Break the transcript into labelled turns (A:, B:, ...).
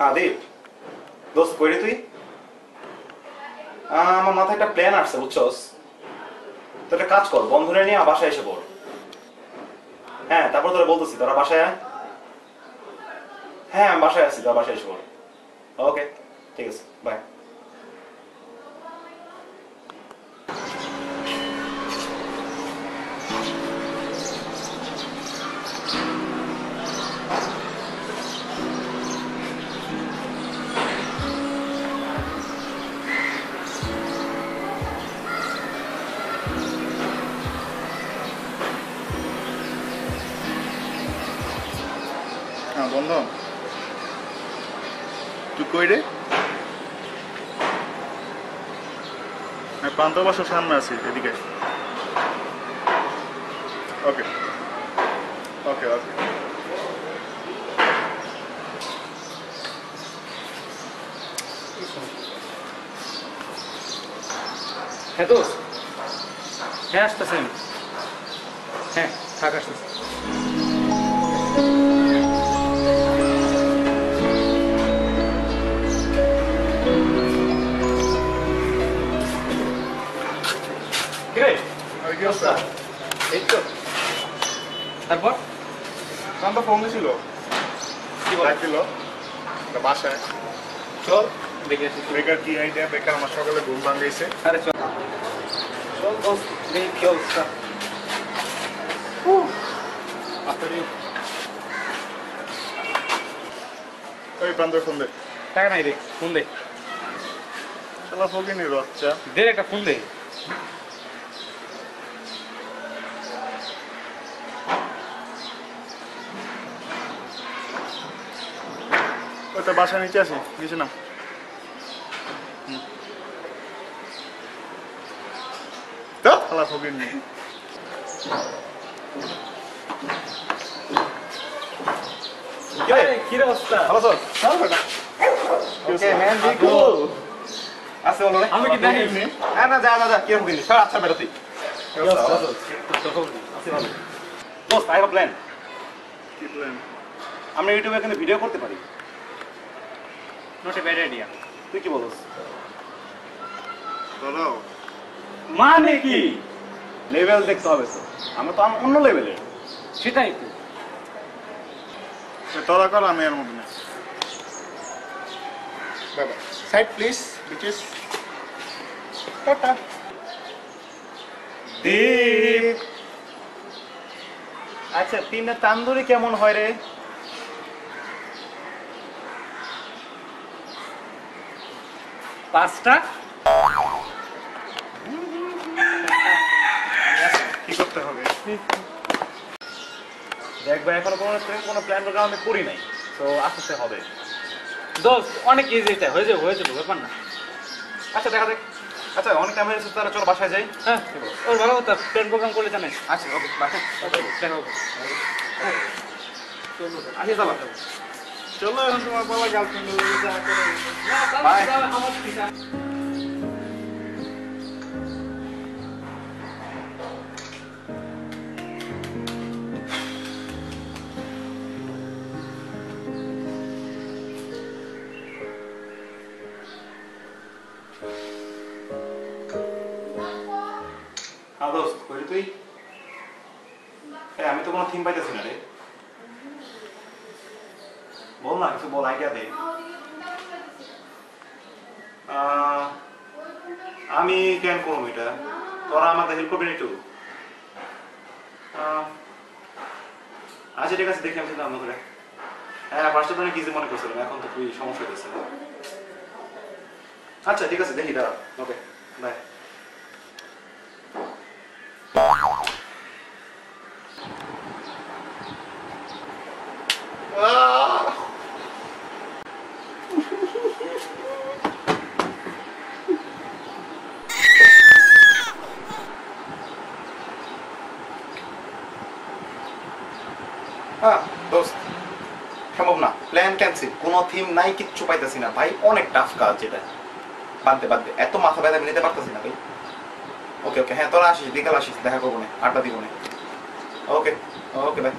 A: হ্যাঁ দীপ, দোস্ত কই রে তুই? আমার মাথায় একটা প্ল্যান আসছে বুঝছস। তো একটা কাজ কর, বন্ধুরা নিয়ে বাসায় এসে পড়। হ্যাঁ তারপর তোরা বলতেছি, তোরা বাসায় আয়। হ্যাঁ আমি বাসায় আছি, তোরা বাসায় এসে পড়। ওকে ঠিক আছে, বাই।
B: হ্যাঁ বন্ধু, তুই কই রে? আমি প্রান্ত বাসার সামনে আছি, এদিকে। ওকে ওকে ওকে।
C: হ্যাঁ দোস্ত, হ্যাঁ আসতেছেন। হ্যাঁ থাক, আসতেছে।
B: এই তো
C: তারপর
B: প্রান্ত ফোন দিছিল,
C: কি বল?
B: ডাকছিল বাসায়।
C: চল দেখে আসি।
B: বেকার কি আইডিয়া? বেকার আমার সকালে ঘুম ভাঙাইছে।
C: আরে চল চল দোস্ত, দেখি কি অবস্থা।
B: ওই প্রান্ত ফোন দে।
C: টাকা নাই রে, ফোন দে।
B: শালা ফকিনি বাচ্চা।
C: দে একটা ফোন দে।
B: ওই তো বাসা নিচে আসি, নিচে না। তো শালা ফকিনি।
C: কি রে অবস্থা?
A: ভালো তো?
C: চল বেটা।
A: ওকে ম্যান, বি কুল। আছে বলো রে?
C: আমি কি জানি?
A: হ্যাঁ না, যা যা যা, কি রকম জিনিস? আচ্ছা বেরো তুই। দোস্ত আই হ্যাভ প্ল্যান।
B: কি প্ল্যান?
A: আমরা ইউটিউবে কিন্তু ভিডিও করতে পারি।
C: Not a bad idea.
A: তুই কি বলস?
B: চলো।
C: মানে কি?
A: লেভেল দেখতে হবে তো, আমরা তো অন্য লেভেলের।
C: সেটাই তো।
B: তোরা কর, আমি এর মধ্যে নেই। বাবা সাইড প্লিজ, বিচেস। টাটা।
A: দীপ, আচ্ছা তিনটা তান্দুরি কেমন হয় রে?
C: পাঁচটা।
A: কি করতে হবে? দেখ ভাই, এখনো কোনো প্ল্যান প্রোগ্রাম আমি করি নাই, তো আসতে হবে।
C: দোস্ত অনেক ইজি, এটা হয়ে যাবে, হয়ে যাবে, ব্যাপার না।
A: আচ্ছা দেখা দেখ। আচ্ছা অনেক টাইম হয়ে গেছে, তাহলে চলো বাসায় যাই।
C: হ্যাঁ ওর ভালো কথা, প্ল্যান প্রোগ্রাম করলে জানিস।
A: আচ্ছা ওকে, বাসায়
C: দেখা হবে।
A: আসি চলো।
B: চলো এখন তোমার বাবা গার্লফ্রেন্ড যা করে।
A: Bye.
C: আমার ঠিক আছে।
A: হ্যাঁ দোস্ত, কই রে তুই? আমি তো কোনো থিম পাইতেছি না রে। বল না, কিছু বল, আইডিয়া দে। আমি কেন করবো এটা? তোরা আমাকে হেল্প করবেন একটু? আচ্ছা ঠিক আছে, দেখি আমি চিন্তা ভাবনা করে। হ্যাঁ ফার্স্টে তো অনেক ইজি মনে করছিলাম, এখন তো খুবই সমস্যা হয়েছে। আচ্ছা ঠিক আছে, দেখি দাঁড়া। Okay bye. দোস্ত সম্ভব না, প্ল্যান ক্যান্সেল, কোনো থিম নাই, কিচ্ছু পাইতেছি না ভাই, অনেক টাফ কাজ যেটা। বাদ দে, এত মাথা ব্যথা আমি নিতে পারতেছি না ভাই। ওকে ওকে, হ্যাঁ তোরা আসিস, বিকাল আসিস, দেখা করবো না, আড্ডা দিব না। ওকে ওকে বাই।